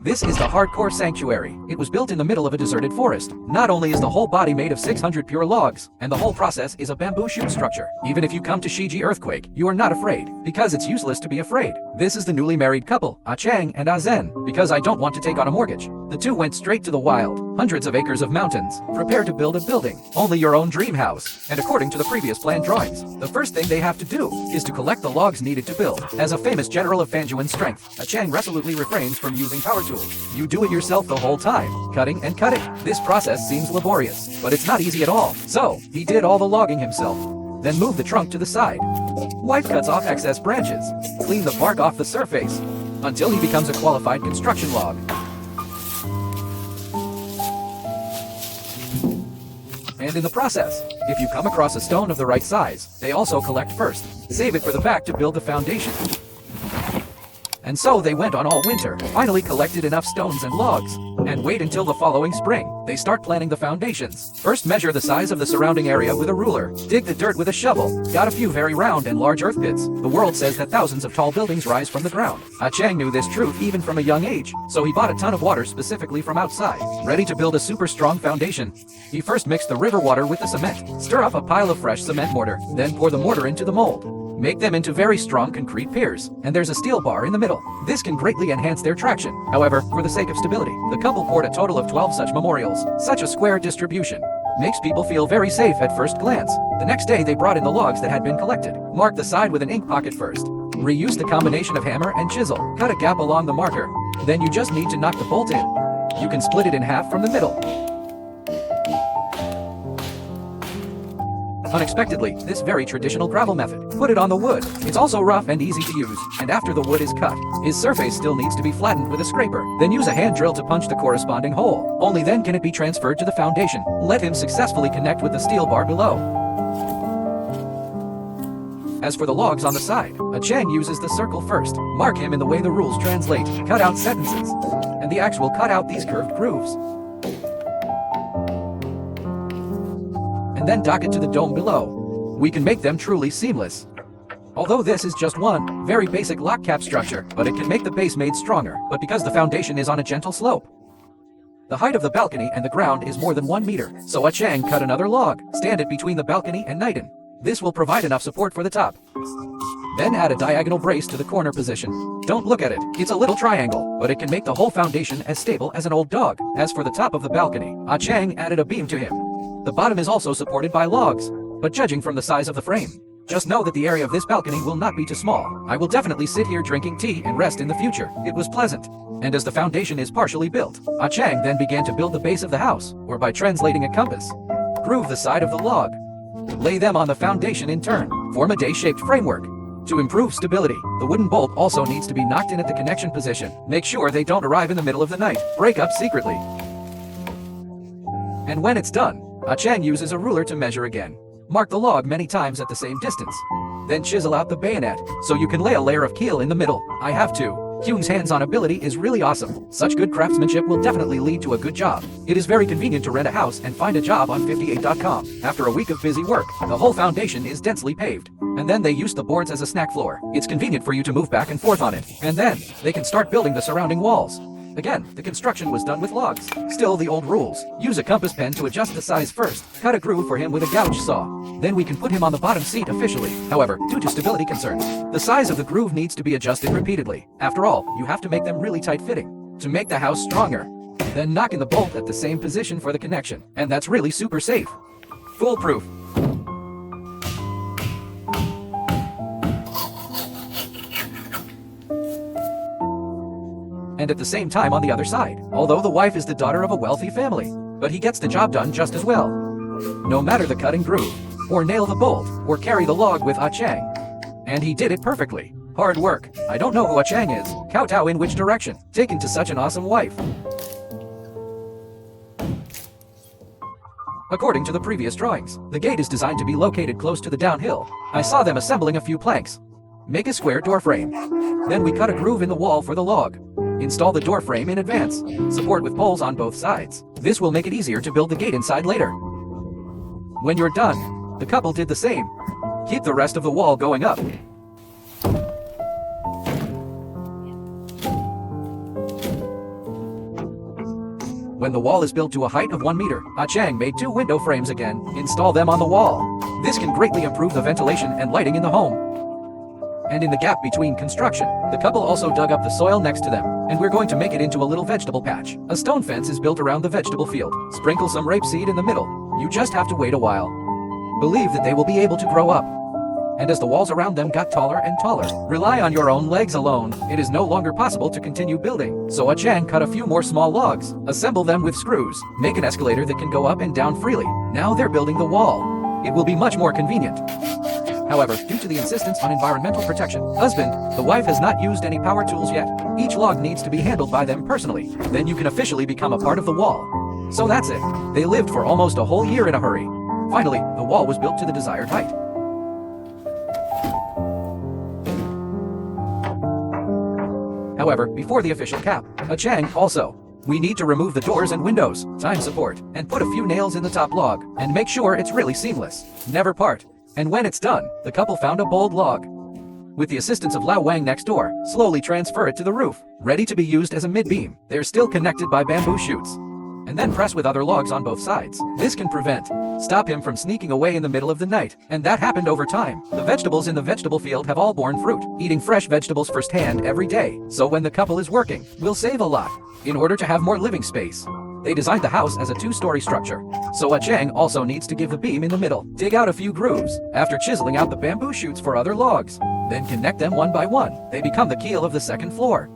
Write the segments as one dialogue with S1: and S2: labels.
S1: This is the hardcore sanctuary. It was built in the middle of a deserted forest. Not only is the whole body made of 600 pure logs, and the whole process is a bamboo shoot structure. Even if you come to Shiji earthquake, you are not afraid, because it's useless to be afraid. This is the newly married couple, Ah Chang and Ah Zen. Because I don't want to take on a mortgage, the two went straight to the wild. Hundreds of acres of mountains. Prepare to build a building. Only your own dream house. And according to the previous plan drawings, the first thing they have to do is to collect the logs needed to build. As a famous general of Fanjuan strength, Ah Chang resolutely refrains from using power tools. You do it yourself the whole time, cutting and cutting. This process seems laborious, but it's not easy at all. So, he did all the logging himself. Then move the trunk to the side. Wife cuts off excess branches. Clean the bark off the surface, until he becomes a qualified construction log. And in the process, if you come across a stone of the right size, they also collect first. Save it for the back to build the foundation. And so they went on all winter, finally collected enough stones and logs, and wait until the following spring. They start planning the foundations. First measure the size of the surrounding area with a ruler. Dig the dirt with a shovel. Got a few very round and large earth pits. The world says that thousands of tall buildings rise from the ground. Ah Chang knew this truth even from a young age, so he bought a ton of water specifically from outside. Ready to build a super strong foundation, he first mixed the river water with the cement. Stir up a pile of fresh cement mortar, then pour the mortar into the mold. Make them into very strong concrete piers, and there's a steel bar in the middle. This can greatly enhance their traction. However, for the sake of stability, the couple poured a total of 12 such memorials. Such a square distribution makes people feel very safe at first glance. The next day they brought in the logs that had been collected. Mark the side with an ink pocket first. Reuse the combination of hammer and chisel. Cut a gap along the marker. Then you just need to knock the bolt in. You can split it in half from the middle. Unexpectedly, this very traditional gravel method. Put it on the wood. It's also rough and easy to use, and after the wood is cut, his surface still needs to be flattened with a scraper. Then use a hand drill to punch the corresponding hole. Only then can it be transferred to the foundation. Let him successfully connect with the steel bar below. As for the logs on the side, Ah Chang uses the circle first. Mark him in the way the rules translate. Cut out sentences, and the axe will cut out these curved grooves. And then dock it to the dome below. We can make them truly seamless. Although this is just one very basic lock cap structure, but it can make the base made stronger, but because the foundation is on a gentle slope. The height of the balcony and the ground is more than 1 meter, so Ah Chang cut another log, stand it between the balcony and Nighton. This will provide enough support for the top. Then add a diagonal brace to the corner position. Don't look at it, it's a little triangle, but it can make the whole foundation as stable as an old dog. As for the top of the balcony, Ah Chang added a beam to him. The bottom is also supported by logs, but judging from the size of the frame, just know that the area of this balcony will not be too small. I will definitely sit here drinking tea and rest in the future. It was pleasant. And as the foundation is partially built, Ah Chang then began to build the base of the house, or by translating a compass. Groove the side of the log. Lay them on the foundation in turn. Form a day-shaped framework. To improve stability, the wooden bolt also needs to be knocked in at the connection position. Make sure they don't arrive in the middle of the night. Break up secretly. And when it's done, Ah Chang uses a ruler to measure again. Mark the log many times at the same distance. Then chisel out the bayonet, so you can lay a layer of keel in the middle. I have to. Hyun's hands-on ability is really awesome. Such good craftsmanship will definitely lead to a good job. It is very convenient to rent a house and find a job on 58.com. After a week of busy work, the whole foundation is densely paved. And then they use the boards as a snack floor. It's convenient for you to move back and forth on it. And then, they can start building the surrounding walls. Again, the construction was done with logs. Still the old rules. Use a compass pen to adjust the size first. Cut a groove for him with a gouge saw. Then we can put him on the bottom seat officially. However, due to stability concerns, the size of the groove needs to be adjusted repeatedly. After all, you have to make them really tight-fitting to make the house stronger. Then knock in the bolt at the same position for the connection. And that's really super safe. Foolproof. And at the same time on the other side, although the wife is the daughter of a wealthy family, but he gets the job done just as well. No matter the cut and groove, or nail the bolt, or carry the log with Ah Chang. And he did it perfectly. Hard work. I don't know who Ah Chang is. Kowtow in which direction? Taken to such an awesome wife. According to the previous drawings, the gate is designed to be located close to the downhill. I saw them assembling a few planks. Make a square door frame. Then we cut a groove in the wall for the log. Install the door frame in advance. Support with poles on both sides. This will make it easier to build the gate inside later. When you're done, the couple did the same. Keep the rest of the wall going up. When the wall is built to a height of 1 meter, Chang made 2 window frames again, install them on the wall. This can greatly improve the ventilation and lighting in the home. And in the gap between construction, the couple also dug up the soil next to them, and we're going to make it into a little vegetable patch. A stone fence is built around the vegetable field. Sprinkle some rapeseed in the middle. You just have to wait a while. Believe that they will be able to grow up. And as the walls around them got taller and taller, rely on your own legs alone. It is no longer possible to continue building. So Chang cut a few more small logs, assemble them with screws, make an escalator that can go up and down freely. Now they're building the wall. It will be much more convenient. However, due to the insistence on environmental protection, the wife has not used any power tools yet. Each log needs to be handled by them personally. Then you can officially become a part of the wall. So that's it. They lived for almost a whole year in a hurry. Finally, the wall was built to the desired height. However, before the official cap, Chang also. We need to remove the doors and windows, time support, and put a few nails in the top log, and make sure it's really seamless. Never part. And when it's done, the couple found a bold log. With the assistance of Lao Wang next door, slowly transfer it to the roof, ready to be used as a mid-beam. They're still connected by bamboo shoots. And then press with other logs on both sides. This can stop him from sneaking away in the middle of the night. And that happened over time. The vegetables in the vegetable field have all borne fruit. Eating fresh vegetables firsthand every day. So when the couple is working, we'll save a lot. In order to have more living space, they designed the house as a 2-story structure. So Chang also needs to give the beam in the middle. Dig out a few grooves, after chiseling out the bamboo shoots for other logs. Then connect them one by one. They become the keel of the second floor.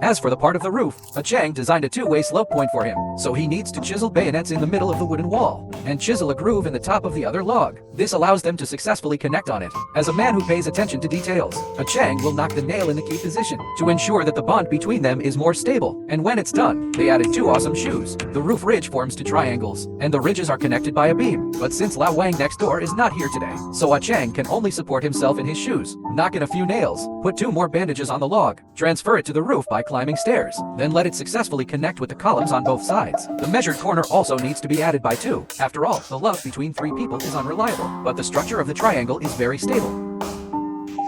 S1: As for the part of the roof, Chang designed a 2-way slope point for him, so he needs to chisel bayonets in the middle of the wooden wall, and chisel a groove in the top of the other log. This allows them to successfully connect on it. As a man who pays attention to details, Chang will knock the nail in the key position, to ensure that the bond between them is more stable. And when it's done, they added 2 awesome shoes. The roof ridge forms 2 triangles, and the ridges are connected by a beam. But since Lao Wang next door is not here today, so Chang can only support himself in his shoes. Knock in a few nails, put 2 more bandages on the log, transfer it to the roof by climbing stairs, then let it successfully connect with the columns on both sides. The measured corner also needs to be added by 2. After all, the love between 3 people is unreliable, but the structure of the triangle is very stable.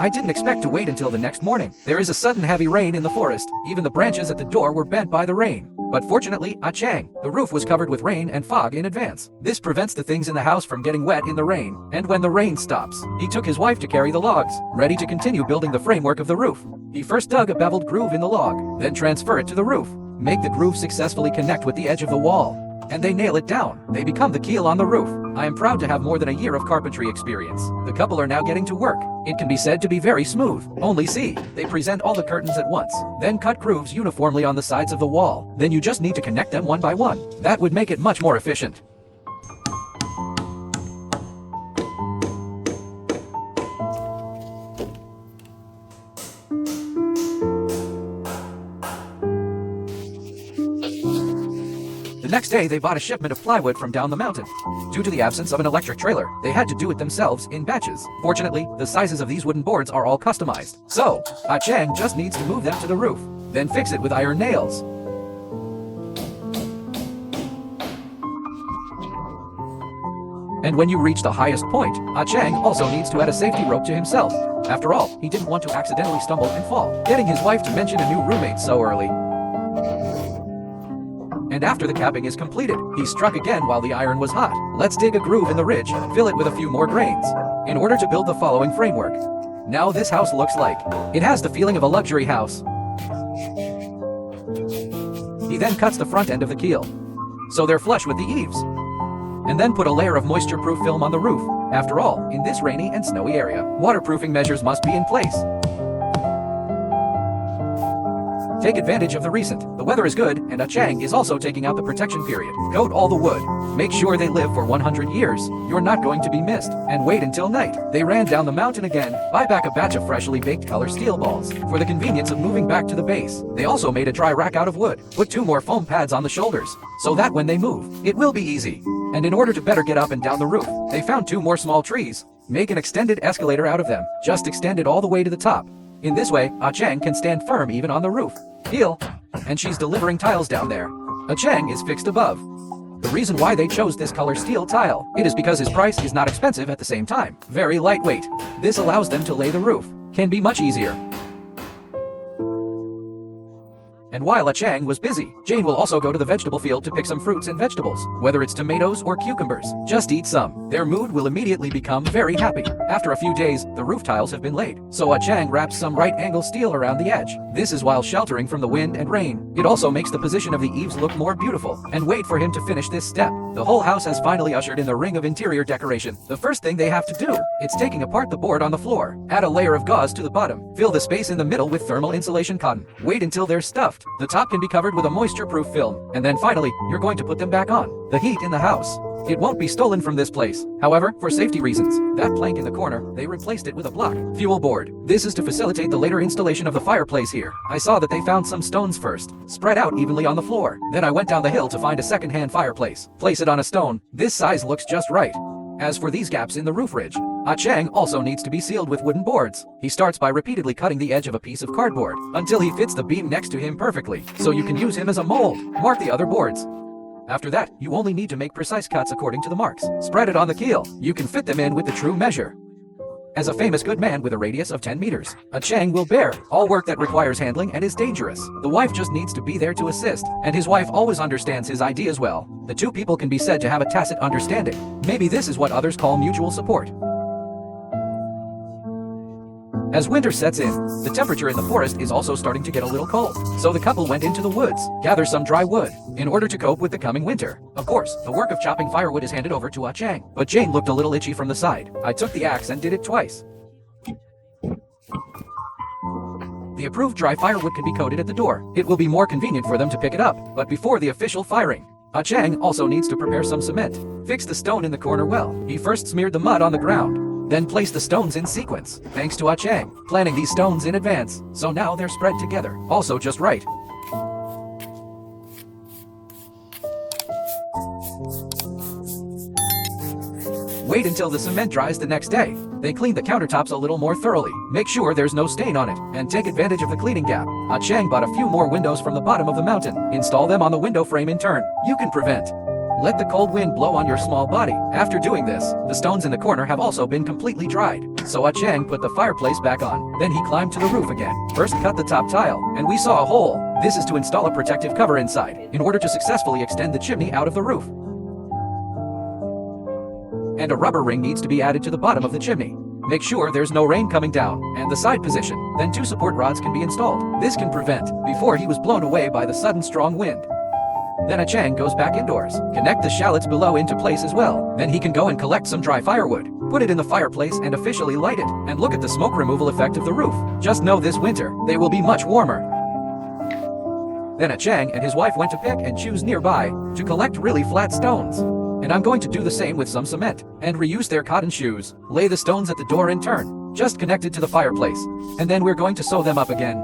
S1: I didn't expect to wait until the next morning. There is a sudden heavy rain in the forest. Even the branches at the door were bent by the rain. But fortunately, Chang, the roof was covered with rain and fog in advance. This prevents the things in the house from getting wet in the rain. And when the rain stops, he took his wife to carry the logs, ready to continue building the framework of the roof. He first dug a beveled groove in the log, then transfer it to the roof. Make the groove successfully connect with the edge of the wall, and they nail it down. They become the keel on the roof. I am proud to have more than a year of carpentry experience. The couple are now getting to work. It can be said to be very smooth. Only see, they present all the curtains at once, then cut grooves uniformly on the sides of the wall. Then you just need to connect them one by one. That would make it much more efficient. The next day, they bought a shipment of plywood from down the mountain. Due to the absence of an electric trailer, they had to do it themselves in batches. Fortunately, the sizes of these wooden boards are all customized. So, Chang just needs to move them to the roof, then fix it with iron nails. And when you reach the highest point, Chang also needs to add a safety rope to himself. After all, he didn't want to accidentally stumble and fall, getting his wife to mention a new roommate so early. And after the capping is completed, he struck again while the iron was hot. Let's dig a groove in the ridge, fill it with a few more grains, in order to build the following framework. Now this house looks like. It has the feeling of a luxury house. He then cuts the front end of the keel, so they're flush with the eaves. And then put a layer of moisture-proof film on the roof. After all, in this rainy and snowy area, waterproofing measures must be in place. Take advantage of the the weather is good, and Chang is also taking out the protection period. Coat all the wood. Make sure they live for 100 years. You're not going to be missed. And wait until night. They ran down the mountain again. Buy back a batch of freshly baked color steel balls for the convenience of moving back to the base. They also made a dry rack out of wood. Put 2 more foam pads on the shoulders, so that when they move, it will be easy. And in order to better get up and down the roof, they found 2 more small trees. Make an extended escalator out of them. Just extend it all the way to the top. In this way, Chang can stand firm even on the roof. Heel. And she's delivering tiles down there. Chang is fixed above. The reason why they chose this color steel tile, it is because his price is not expensive at the same time. Very lightweight. This allows them to lay the roof. Can be much easier. And while Ah Chang was busy, Jane will also go to the vegetable field to pick some fruits and vegetables, whether it's tomatoes or cucumbers. Just eat some. Their mood will immediately become very happy. After a few days, the roof tiles have been laid, so Ah Chang wraps some right-angle steel around the edge. This is while sheltering from the wind and rain. It also makes the position of the eaves look more beautiful. And wait for him to finish this step. The whole house has finally ushered in the ring of interior decoration. The first thing they have to do, it's taking apart the board on the floor. Add a layer of gauze to the bottom. Fill the space in the middle with thermal insulation cotton. Wait until they're stuffed. The top can be covered with a moisture-proof film. And then finally, you're going to put them back on. The heat in the house. It won't be stolen from this place. However, for safety reasons, that plank in the corner, they replaced it with a block fuel board. This is to facilitate the later installation of the fireplace here. I saw that they found some stones first, spread out evenly on the floor. Then I went down the hill to find a second-hand fireplace. Place it on a stone. This size looks just right. As for these gaps in the roof ridge, Ah Chang also needs to be sealed with wooden boards. He starts by repeatedly cutting the edge of a piece of cardboard until he fits the beam next to him perfectly, so you can use him as a mold. Mark the other boards. After that, you only need to make precise cuts according to the marks. Spread it on the keel. You can fit them in with the true measure. As a famous good man with a radius of 10 meters, Ah Chang will bear all work that requires handling and is dangerous. The wife just needs to be there to assist, and his wife always understands his ideas well. The two people can be said to have a tacit understanding. Maybe this is what others call mutual support. As winter sets in, the temperature in the forest is also starting to get a little cold. So the couple went into the woods, gather some dry wood, in order to cope with the coming winter. Of course, the work of chopping firewood is handed over to Ah Chang, but Jane looked a little itchy from the side. I took the axe and did it twice. The approved dry firewood can be coated at the door. It will be more convenient for them to pick it up, but before the official firing. Ah Chang also needs to prepare some cement. Fix the stone in the corner well. He first smeared the mud on the ground, then place the stones in sequence. Thanks to Ah Chang, planning these stones in advance. So now they're spread together. Also just right. Wait until the cement dries the next day. They clean the countertops a little more thoroughly. Make sure there's no stain on it, and take advantage of the cleaning gap. Ah Chang bought a few more windows from the bottom of the mountain. Install them on the window frame in turn. You can prevent. Let the cold wind blow on your small body. After doing this, the stones in the corner have also been completely dried. So Ah Chang put the fireplace back on. Then he climbed to the roof again. First cut the top tile, and we saw a hole. This is to install a protective cover inside, in order to successfully extend the chimney out of the roof. And a rubber ring needs to be added to the bottom of the chimney. Make sure there's no rain coming down, and the side position. Then 2 support rods can be installed. This can prevent, before he was blown away by the sudden strong wind. Then Ah Chang goes back indoors. Connect the shallots below into place as well. Then he can go and collect some dry firewood. Put it in the fireplace and officially light it. And look at the smoke removal effect of the roof. Just know this winter, they will be much warmer. Then Ah Chang and his wife went to pick and choose nearby to collect really flat stones. And I'm going to do the same with some cement. And reuse their cotton shoes. Lay the stones at the door in turn, just connected to the fireplace. And then we're going to sew them up again.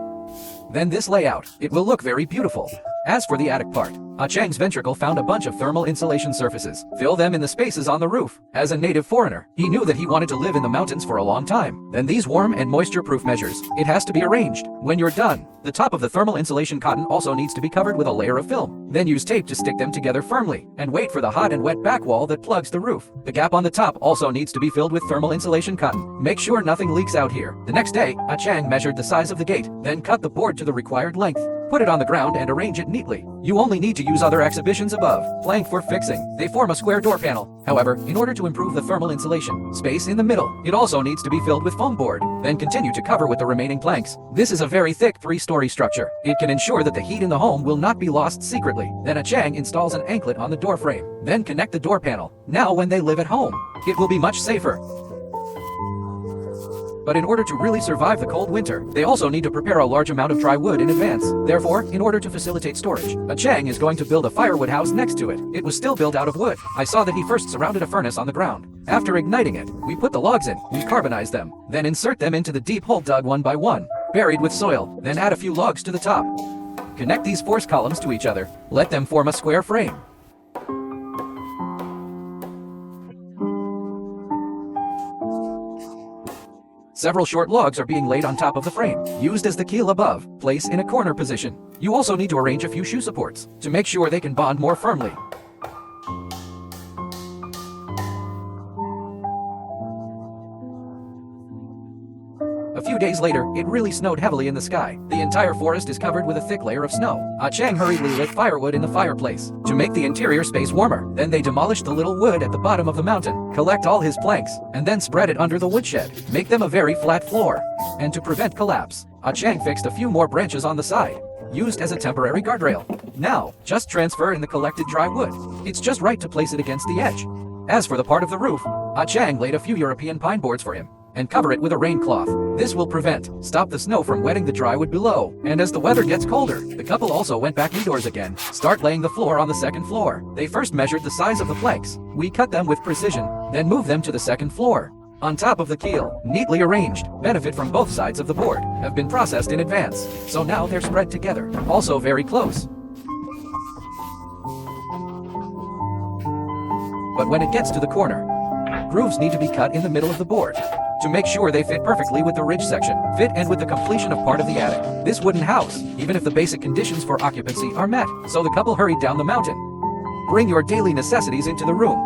S1: Then this layout, it will look very beautiful. As for the attic part, Ah Chang's ventricle found a bunch of thermal insulation surfaces. Fill them in the spaces on the roof. As a native foreigner, he knew that he wanted to live in the mountains for a long time. Then these warm and moisture-proof measures, it has to be arranged. When you're done, the top of the thermal insulation cotton also needs to be covered with a layer of film. Then use tape to stick them together firmly, and wait for the hot and wet back wall that plugs the roof. The gap on the top also needs to be filled with thermal insulation cotton. Make sure nothing leaks out here. The next day, Ah Chang measured the size of the gate, then cut the board to the required length. Put it on the ground and arrange it neatly. You only need to use other exhibitions above. Plank for fixing. They form a square door panel. However, in order to improve the thermal insulation, space in the middle, it also needs to be filled with foam board. Then continue to cover with the remaining planks. This is a very thick 3-story structure. It can ensure that the heat in the home will not be lost secretly. Then Ah Chang installs an anklet on the door frame. Then connect the door panel. Now when they live at home, it will be much safer. But in order to really survive the cold winter, they also need to prepare a large amount of dry wood in advance. Therefore, in order to facilitate storage, Ah Chang is going to build a firewood house next to it. It was still built out of wood. I saw that he first surrounded a furnace on the ground. After igniting it, we put the logs in, we carbonize them, then insert them into the deep hole dug one by one, buried with soil, then add a few logs to the top. Connect these force columns to each other. Let them form a square frame. Several short logs are being laid on top of the frame, used as the keel above, place in a corner position. You also need to arrange a few shoe supports, to make sure they can bond more firmly. A few days later, it really snowed heavily in the sky. The entire forest is covered with a thick layer of snow. Chang hurriedly lit firewood in the fireplace to make the interior space warmer. Then they demolished the little wood at the bottom of the mountain, collect all his planks, and then spread it under the woodshed. Make them a very flat floor. And to prevent collapse, Chang fixed a few more branches on the side, used as a temporary guardrail. Now, just transfer in the collected dry wood. It's just right to place it against the edge. As for the part of the roof, Chang laid a few European pine boards for him and cover it with a rain cloth. This will stop the snow from wetting the dry wood below. And as the weather gets colder, the couple also went back indoors again, start laying the floor on the second floor. They first measured the size of the planks. We cut them with precision, then moved them to the second floor. On top of the keel, neatly arranged, benefit from both sides of the board have been processed in advance, so now they're spread together, also very close. But when it gets to the corner, grooves need to be cut in the middle of the board to make sure they fit perfectly with the ridge section, fit and with the completion of part of the attic. This wooden house, even if the basic conditions for occupancy are met, so the couple hurried down the mountain. Bring your daily necessities into the room.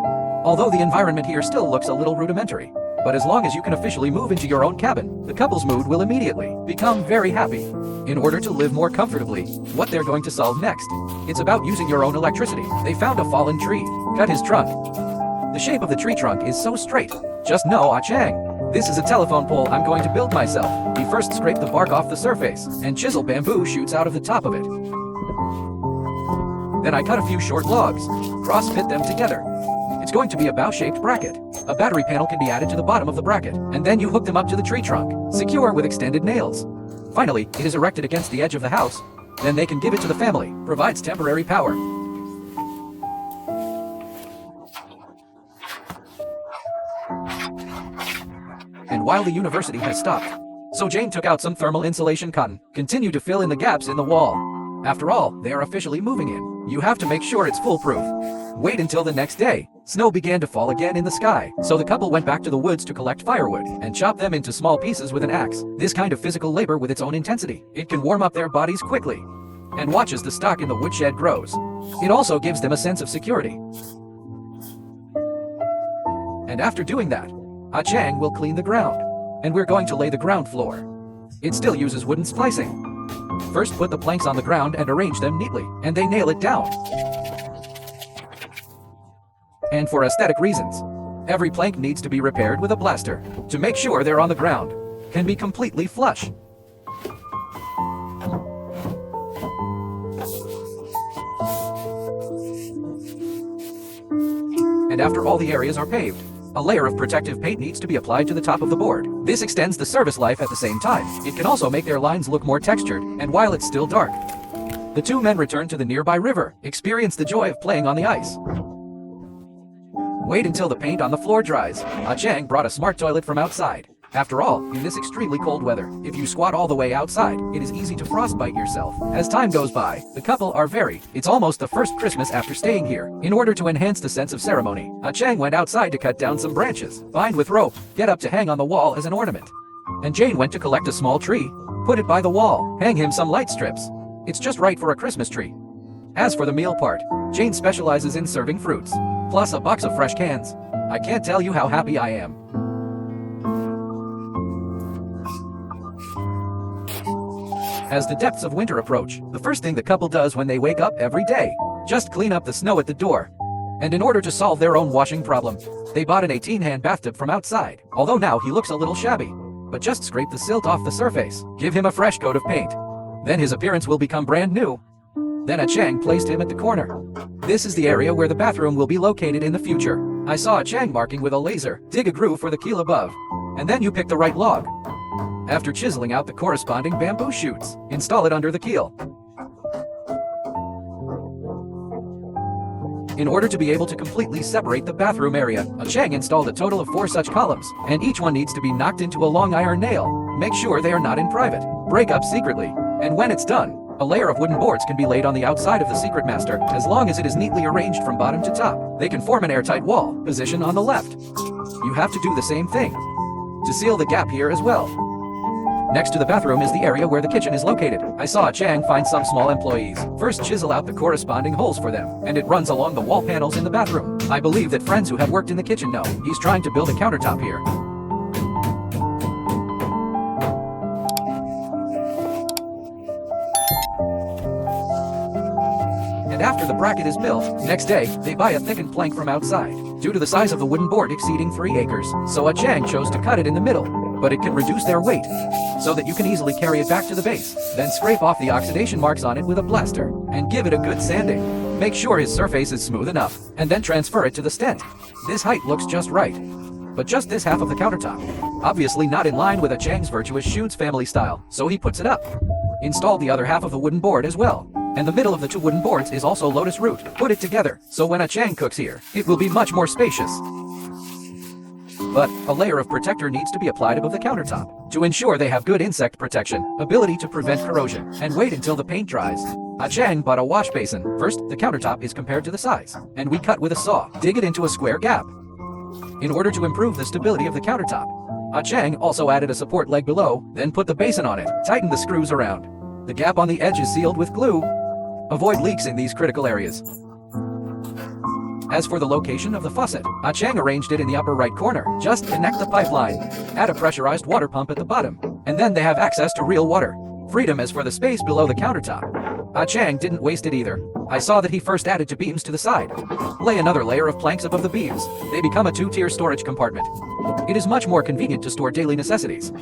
S1: Although the environment here still looks a little rudimentary, but as long as you can officially move into your own cabin, the couple's mood will immediately become very happy. In order to live more comfortably, what they're going to solve next, it's about using your own electricity. They found a fallen tree, cut his trunk. The shape of the tree trunk is so straight. Just know, Chang, this is a telephone pole I'm going to build myself. He first scraped the bark off the surface, and chiseled bamboo shoots out of the top of it. Then I cut a few short logs, cross-fit them together. It's going to be a bow-shaped bracket. A battery panel can be added to the bottom of the bracket, and then you hook them up to the tree trunk, secure with extended nails. Finally, it is erected against the edge of the house. Then they can give it to the family, provides temporary power. And while the university has stopped, so Jane took out some thermal insulation cotton, continued to fill in the gaps in the wall. After all, they are officially moving in. You have to make sure it's foolproof. Wait until the next day. Snow began to fall again in the sky, so the couple went back to the woods to collect firewood and chop them into small pieces with an axe. This kind of physical labor with its own intensity, it can warm up their bodies quickly. And watch as the stock in the woodshed grows. It also gives them a sense of security. And after doing that, Chang will clean the ground, and we're going to lay the ground floor. It still uses wooden splicing. First put the planks on the ground and arrange them neatly, and they nail it down. And for aesthetic reasons, every plank needs to be repaired with a blaster to make sure they're on the ground, can be completely flush. And after all the areas are paved, a layer of protective paint needs to be applied to the top of the board. This extends the service life at the same time. It can also make their lines look more textured, and while it's still dark. The two men return to the nearby river, experience the joy of playing on the ice. Wait until the paint on the floor dries. Chang brought a smart toilet from outside. After all, in this extremely cold weather, if you squat all the way outside, it is easy to frostbite yourself. As time goes by, the couple are it's almost the first Christmas after staying here. In order to enhance the sense of ceremony, Chang went outside to cut down some branches, bind with rope, get up to hang on the wall as an ornament. And Jane went to collect a small tree, put it by the wall, hang him some light strips. It's just right for a Christmas tree. As for the meal part, Jane specializes in serving fruits, plus a box of fresh cans. I can't tell you how happy I am. As the depths of winter approach, the first thing the couple does when they wake up every day, just clean up the snow at the door. And in order to solve their own washing problem, they bought an 18-hand bathtub from outside. Although now he looks a little shabby, but just scrape the silt off the surface, give him a fresh coat of paint. Then his appearance will become brand new. Then Chang placed him at the corner. This is the area where the bathroom will be located in the future. I saw Chang marking with a laser, dig a groove for the keel above. And then you pick the right log. After chiseling out the corresponding bamboo shoots, install it under the keel. In order to be able to completely separate the bathroom area, Chang installed a total of 4 such columns, and each one needs to be knocked into a long iron nail. Make sure they are not in private. Break up secretly. And when it's done, a layer of wooden boards can be laid on the outside of the secret master, as long as it is neatly arranged from bottom to top. They can form an airtight wall, position on the left. You have to do the same thing to seal the gap here as well. Next to the bathroom is the area where the kitchen is located. I saw Chang find some small employees. First chisel out the corresponding holes for them, and it runs along the wall panels in the bathroom. I believe that friends who have worked in the kitchen know. He's trying to build a countertop here. And after the bracket is built, next day, they buy a thickened plank from outside. Due to the size of the wooden board exceeding 3 acres, so Chang chose to cut it in the middle, but it can reduce their weight, so that you can easily carry it back to the base. Then scrape off the oxidation marks on it with a blaster, and give it a good sanding. Make sure his surface is smooth enough, and then transfer it to the stent. This height looks just right, but just this half of the countertop. Obviously not in line with Chang's virtuous shoots family style, so he puts it up. Install the other half of the wooden board as well. And the middle of the 2 wooden boards is also lotus root. Put it together, so when Chang cooks here, it will be much more spacious. But a layer of protector needs to be applied above the countertop to ensure they have good insect protection, ability to prevent corrosion, and wait until the paint dries. Chang bought a wash basin. First, the countertop is compared to the size, and we cut with a saw. Dig it into a square gap in order to improve the stability of the countertop. Chang also added a support leg below, then put the basin on it. Tighten the screws around. The gap on the edge is sealed with glue. Avoid leaks in these critical areas. As for the location of the faucet, Chang arranged it in the upper right corner. Just connect the pipeline. Add a pressurized water pump at the bottom, and then they have access to real water. Freedom as for the space below the countertop. Chang didn't waste it either. I saw that he first added 2 beams to the side. Lay another layer of planks above the beams. They become a 2-tier storage compartment. It is much more convenient to store daily necessities.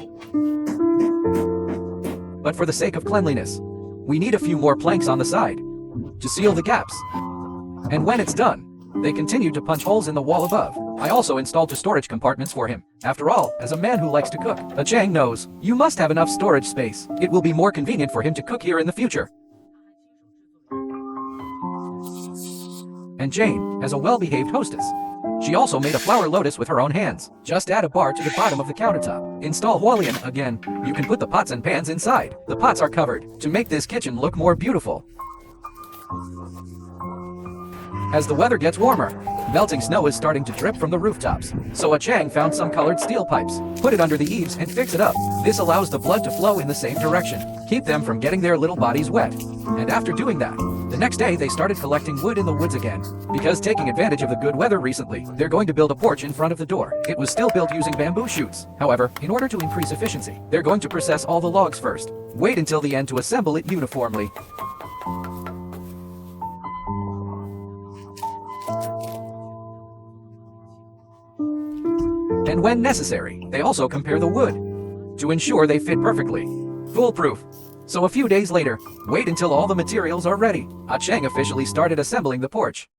S1: But for the sake of cleanliness, we need a few more planks on the side to seal the gaps. And when it's done, they continue to punch holes in the wall above. I also installed 2 storage compartments for him. After all, as a man who likes to cook, Chang knows you must have enough storage space. It will be more convenient for him to cook here in the future. And Jane, as a well-behaved hostess, she also made a flower lotus with her own hands. Just add a bar to the bottom of the countertop. Install Hualian again. You can put the pots and pans inside. The pots are covered to make this kitchen look more beautiful. As the weather gets warmer, melting snow is starting to drip from the rooftops. So Chang found some colored steel pipes. Put it under the eaves and fix it up. This allows the blood to flow in the same direction. Keep them from getting their little bodies wet. And after doing that, the next day they started collecting wood in the woods again. Because taking advantage of the good weather recently, they're going to build a porch in front of the door. It was still built using bamboo shoots. However, in order to increase efficiency, they're going to process all the logs first. Wait until the end to assemble it uniformly. And when necessary, they also compare the wood to ensure they fit perfectly. Foolproof. So a few days later, wait until all the materials are ready. Chang officially started assembling the porch.